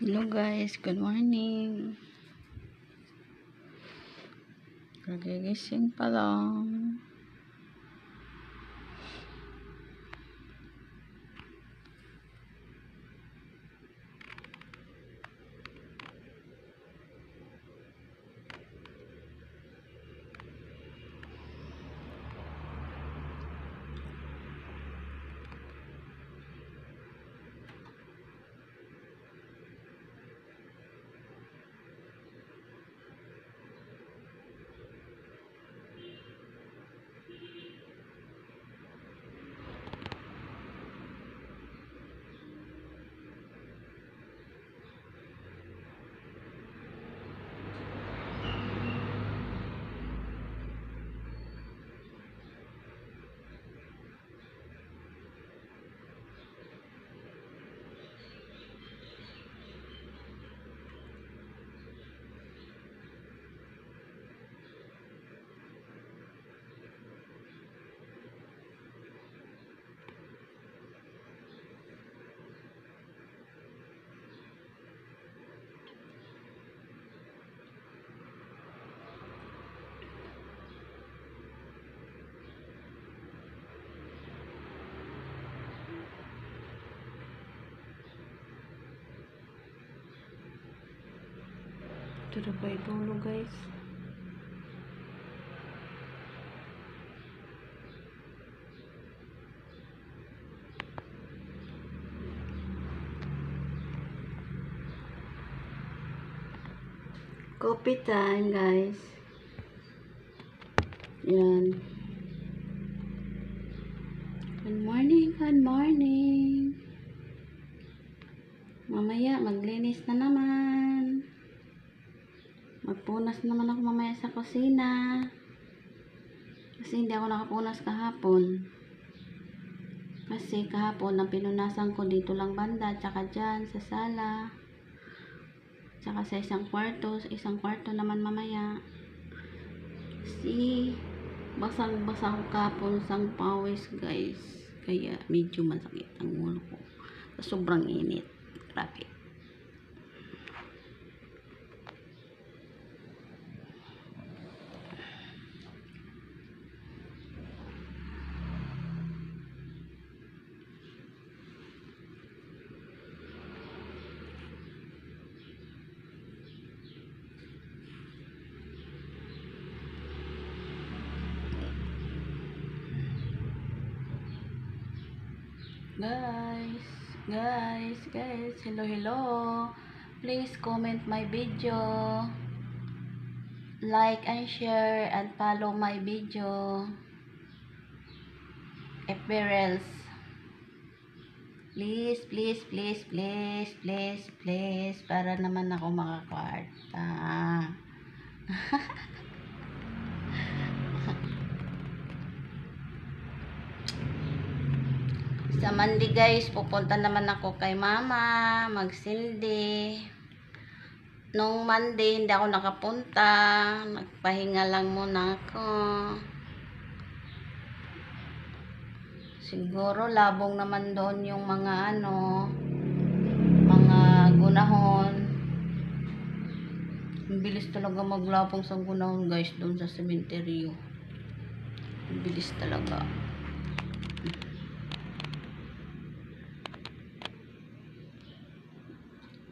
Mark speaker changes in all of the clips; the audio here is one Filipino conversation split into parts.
Speaker 1: Hello guys, good morning. Kagigising pa lang. Ito na ba itulog guys? Coffee time guys. Yan. Good morning, good morning. Mamaya maglinis na naman. Magpunas naman ako mamaya sa kusina. Kasi hindi ako nakapunas kahapon. Kasi kahapon ang pinunasan ko dito lang banda, tsaka dyan sa sala. Tsaka sa isang kwarto naman mamaya. Kasi basang-basang kapon sang pawis guys. Kaya medyo masakit ang ulo ko. Sobrang init. Grabe. Guys, hello. Please comment my video, like and share and follow my video. Apparels. Please, para naman ako makakwarta. Sa Monday guys, pupunta naman ako kay mama, magsindi. Nung Monday, hindi ako nakapunta. Nagpahinga lang muna ako. Siguro labong naman doon yung mga mga gunahon. Ang bilis talaga maglapong sa gunahon guys, doon sa sementeryo. Ang bilis talaga.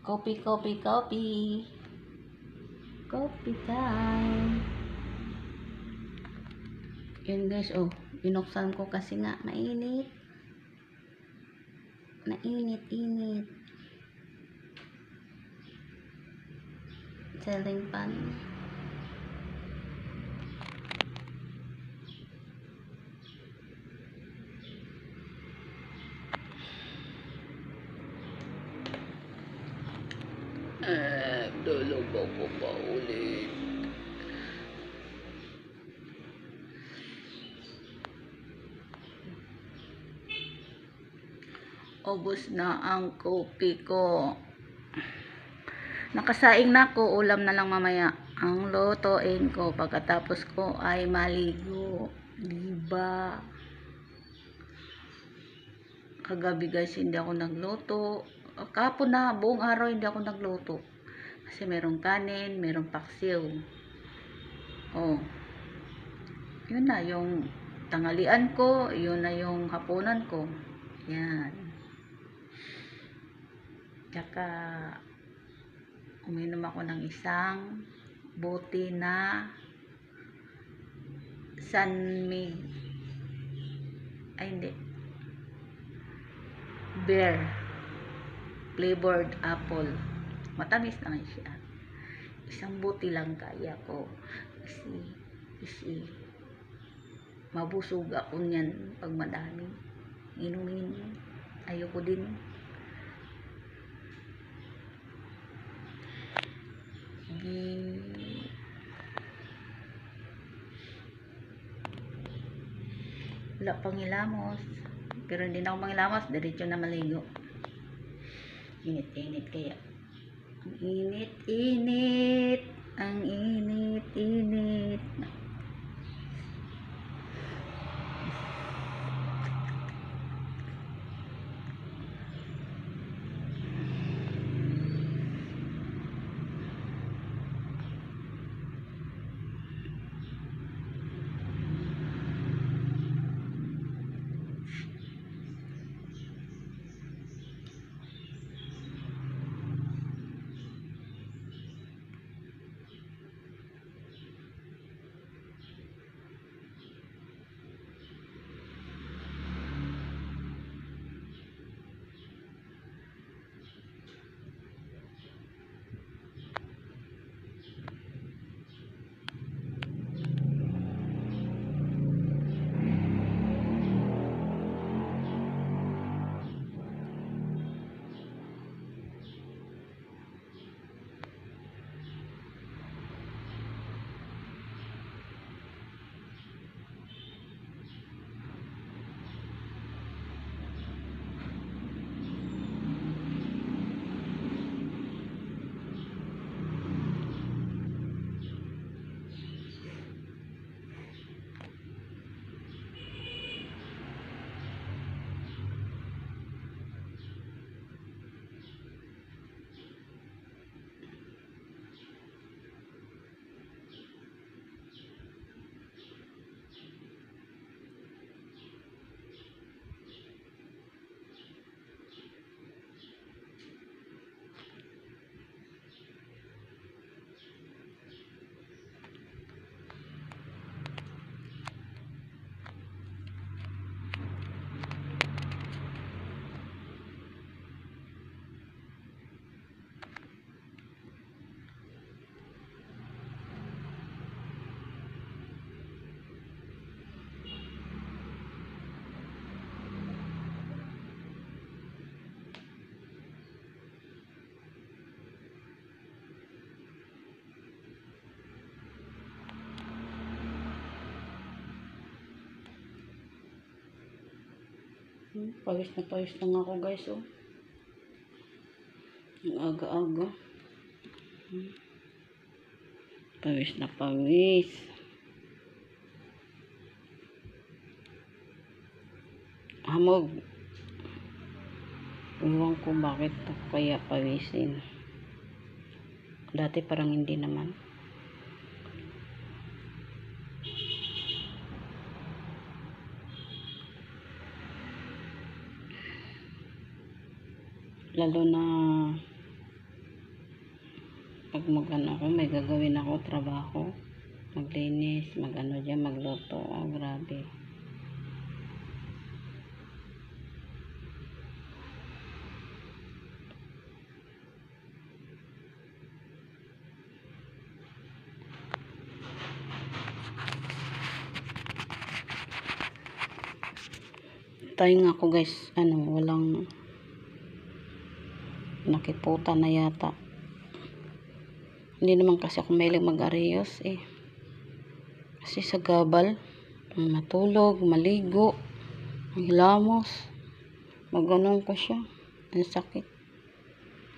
Speaker 1: Coffee time. Yan guys, oh, binuksan ko kasi nga mainit. Ceiling fan. Tulog ako pa ulit. Ubos na ang kopi ko. Nakasaing na ako, ulam na lang mamaya. Ang lutuin ko pagkatapos ko ay maligo. Diba? Kagabi guys, hindi ako nagluto. Kahapon na buong araw hindi ako nagluto. Kasi merong kanin, merong paksiw. Oh. Yun na yung tanghalian ko, yun na yung hapunan ko. Yan. Tsaka uminom ako ng isang bote na Sunmig. Ay hindi. Bear flavored apple. Matamis naman siya. Isang bote lang kaya ko. Kasi mabusog ako niyan pag madami. Inumin. Ayoko din. Wala pang hilamos. Pero hindi na ako manghilamos. Diretso na maligo. Init-init kaya. Ang init-init. Ang init-init. Pawis lang ako guys, oh. Ang aga-aga. Pawis na pawis. Hamog. Iwan ko bakit kaya pawisin. Dati parang hindi naman. Lalo na pag mag-ano ako, may gagawin ako trabaho, maglinis, mag-ano dyan, magluto. Oh, grabe. Tayo nga ako guys, walang nakiputa na yata. Hindi naman kasi ako mahilig mag-areyos eh. Kasi sa gabal, matulog, maligo, hilamos, maganon ko siya. Ang sakit.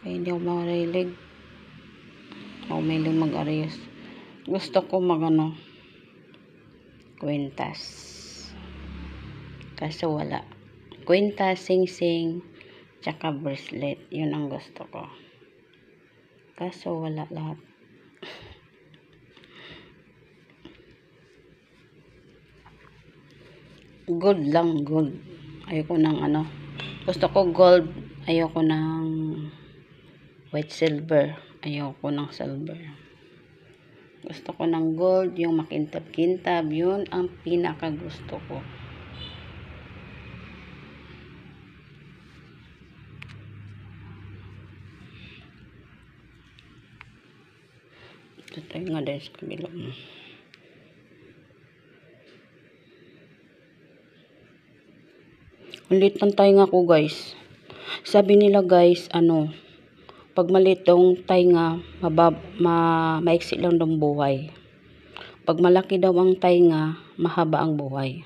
Speaker 1: Kaya hindi ako mahilig. Ako mahilig mag-areyos. Gusto ko kwentas. Kaso wala. Kwentas, sing-sing, tsaka bracelet. Yun ang gusto ko. Kaso wala lahat. Gold lang, gold. Ayoko ng ano. Gusto ko gold. Ayoko ng white silver. Ayoko ng silver. Gusto ko ng gold, yung makintab-kintab. Yun ang pinaka gusto ko. Ito tayo nga dahil sa kabila. Ulit lang tayo nga ko guys. Sabi nila guys, pag maliit daw tainga, maiksi lang daw buhay. Pag malaki daw ang tainga, mahaba ang buhay.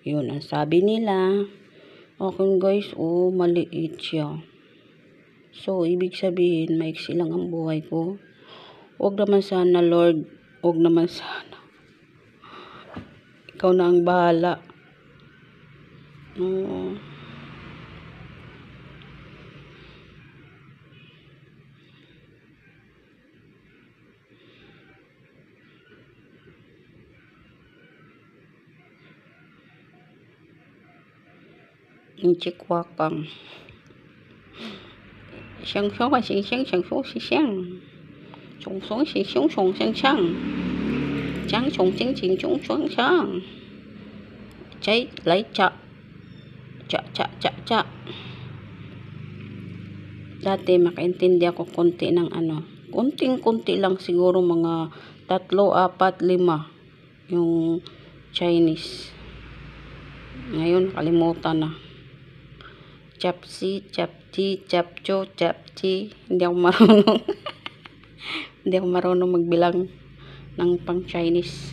Speaker 1: Yun ang sabi nila. Okay guys, maliit siya. So, ibig sabihin, maiksi lang ang buhay ko. Huwag naman sana, Lord. Huwag naman sana. Ikaw na ang bahala. Yung chikwakang. Siyang siyang siyang siyang siyang siyang siyang. Song song siyang siyang song siyang siyang. Chang song siyang siyang siyang siyang siyang. Chay lai cha. Cha cha cha cha. Dati makaintindi ako konti ng konting-konti lang siguro mga 3, 4, 5 yung Chinese. Ngayon kalimutan na. Chapsi, chapti, chapcho, chapti. Hindi ako marunong. Hindi ako marunong magbilang ng pang Chinese.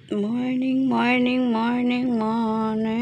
Speaker 1: Morning, morning, morning, morning.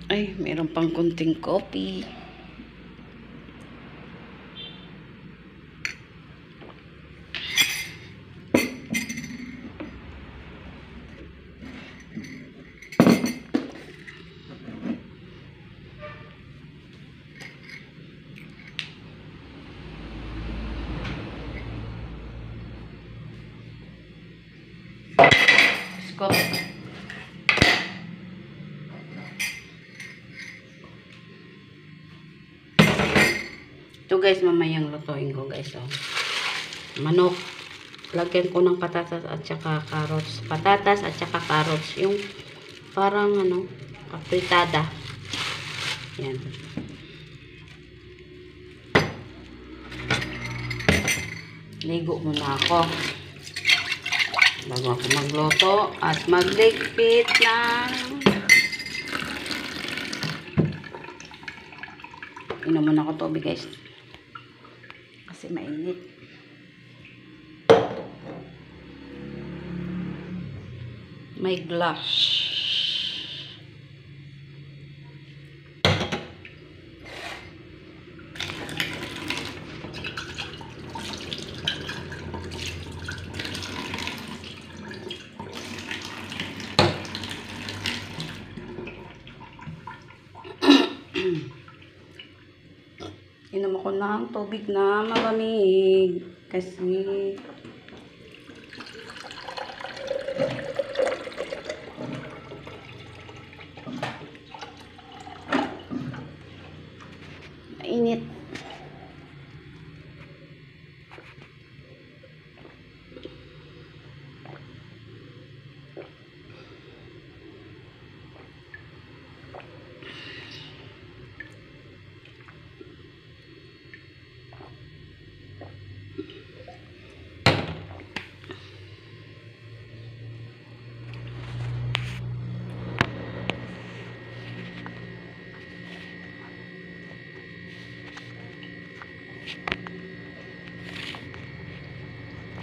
Speaker 1: Ay, meron pang kunting coffee. Scott. Ito guys, mamayang lutuin ko guys. Manok. Lagyan ko ng patatas at saka carrots. Patatas at saka carrots. Yung parang kapritada. Yan. Ligo muna ako. Bago ako magluto at magligpit ng inom muna ako tubig guys. Kasi mainit. May glass. ako ng tubig na malamig. Kasi mainit.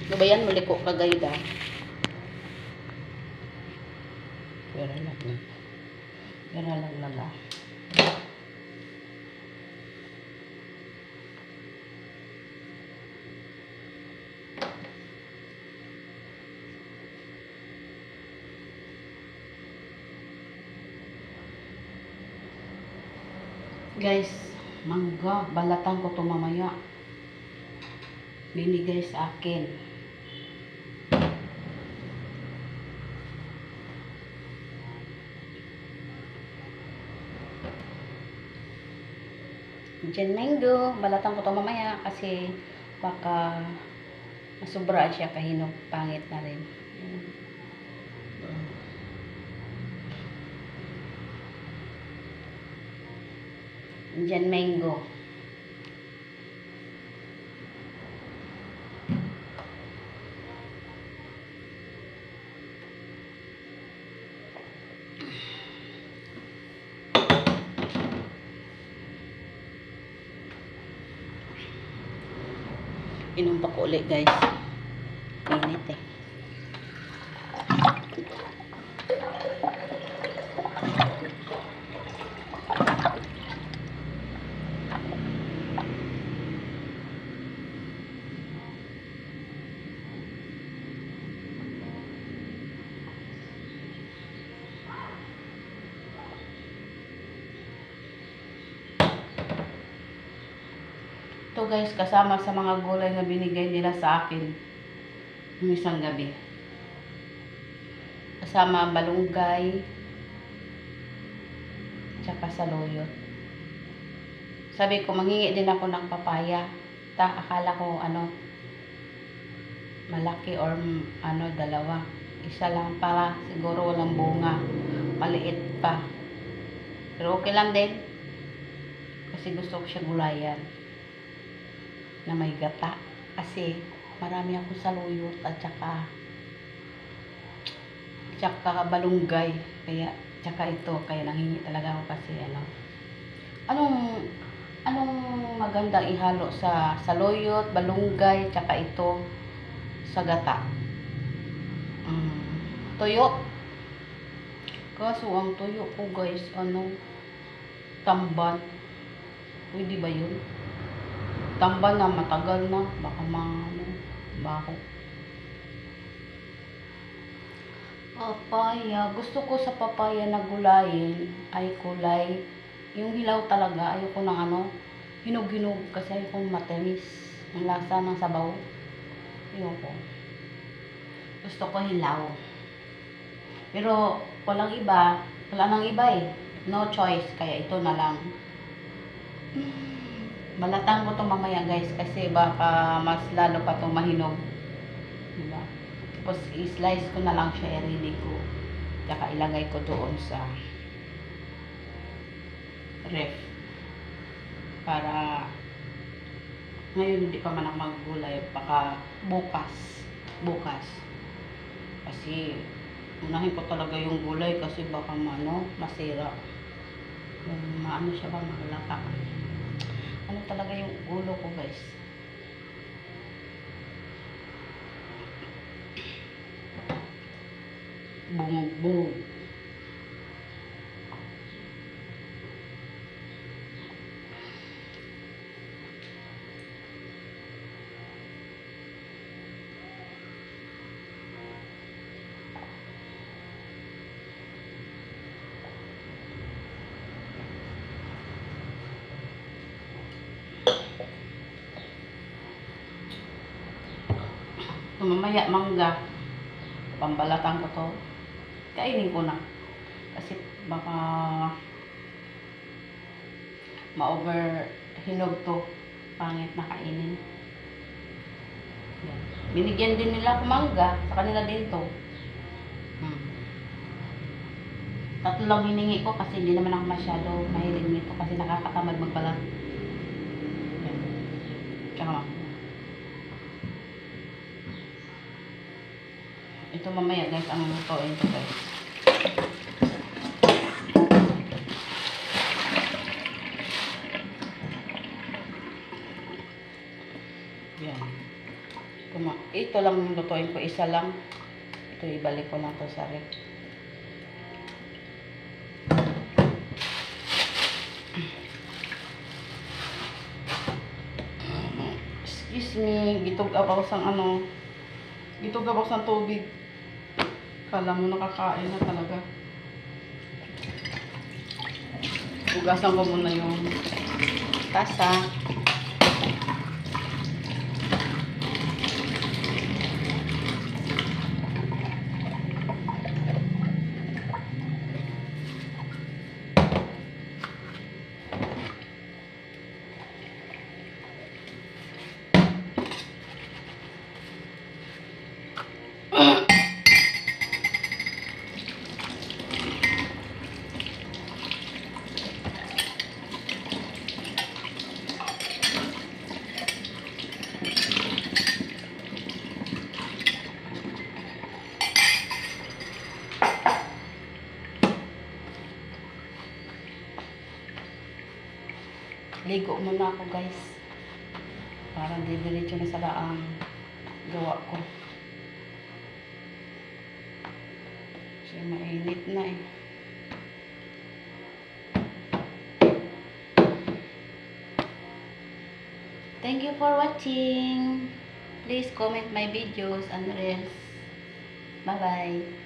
Speaker 1: Ano ba yan? Muli ko kagayda. Pero lang na. Pero lang na ba? Guys, mangga. Balatan ko to mamaya. Binigay sa akin. Diyan mango. Balatan ko to mamaya kasi baka masubra siya kahinog. Pangit na rin. Diyan mango. Inom pa ko ulit guys. Init eh. Ito guys, kasama sa mga gulay na binigay nila sa akin ng isang gabi. Kasama balunggay, tsaka saluyot. Sabi ko, manghingi din ako ng papaya. Akala ko malaki or dalawa. Isa lang para siguro walang bunga. Maliit pa. Pero okay lang din. Kasi gusto ko siya gulayan na may gata kasi marami akong saluyot at tsaka balunggay tsaka ito kaya nanghingi talaga ako kasi anong magandang ihalo sa saluyot, balunggay tsaka ito sa gata. Tuyo. Kaso ang tuyo ko guys tamban. Pwede ba yun? Tamban na matagal na, baka baho. Papaya, gusto ko sa papaya na gulayin ay kulay yung hilaw talaga. Ayoko ng hinog-hinog kasi ayoko matamis ang lasa ng sabaw. Ayoko, gusto ko hilaw. Pero wala nang iba eh, no choice, kaya ito na lang. Balatan ko to mamaya guys kasi baka mas lalo pa itong mahinog, diba? Tapos i-slice ko na lang siya, i-ready ko tsaka ilagay ko doon sa ref para ngayon hindi pa man ako maggulay, baka bukas kasi unahin ko talaga yung gulay kasi baka masira yung siya ba, magalata. Talaga yung ulo ko guys. Bumog. Ito mamaya, mangga. Pambalatan ko to. Kainin ko na. Kasi baka ma-over hinog to. Pangit na kainin. Yan. Binigyan din nila ako mangga. Sa kanila din to. Tatlo lang hiningi ko kasi hindi naman ako masyado mahilig nito kasi nakakatamad magbalat. Yan. Tsaka ito mamaya guys, ang lutuin to guys. Yan. Ito lang lutuin ko, isa lang. Ito ibalik ko lang to sa ref. Excuse me, gitog-abaw sang gitog-abaw sang tubig. Kala mo nakakain na talaga. Hugasan ko muna yung tasa. Ligo muna ako guys. Para didiretso na sa daang gawa ko. Kasi mainit na eh. Thank you for watching. Please comment my videos and reels. Bye bye.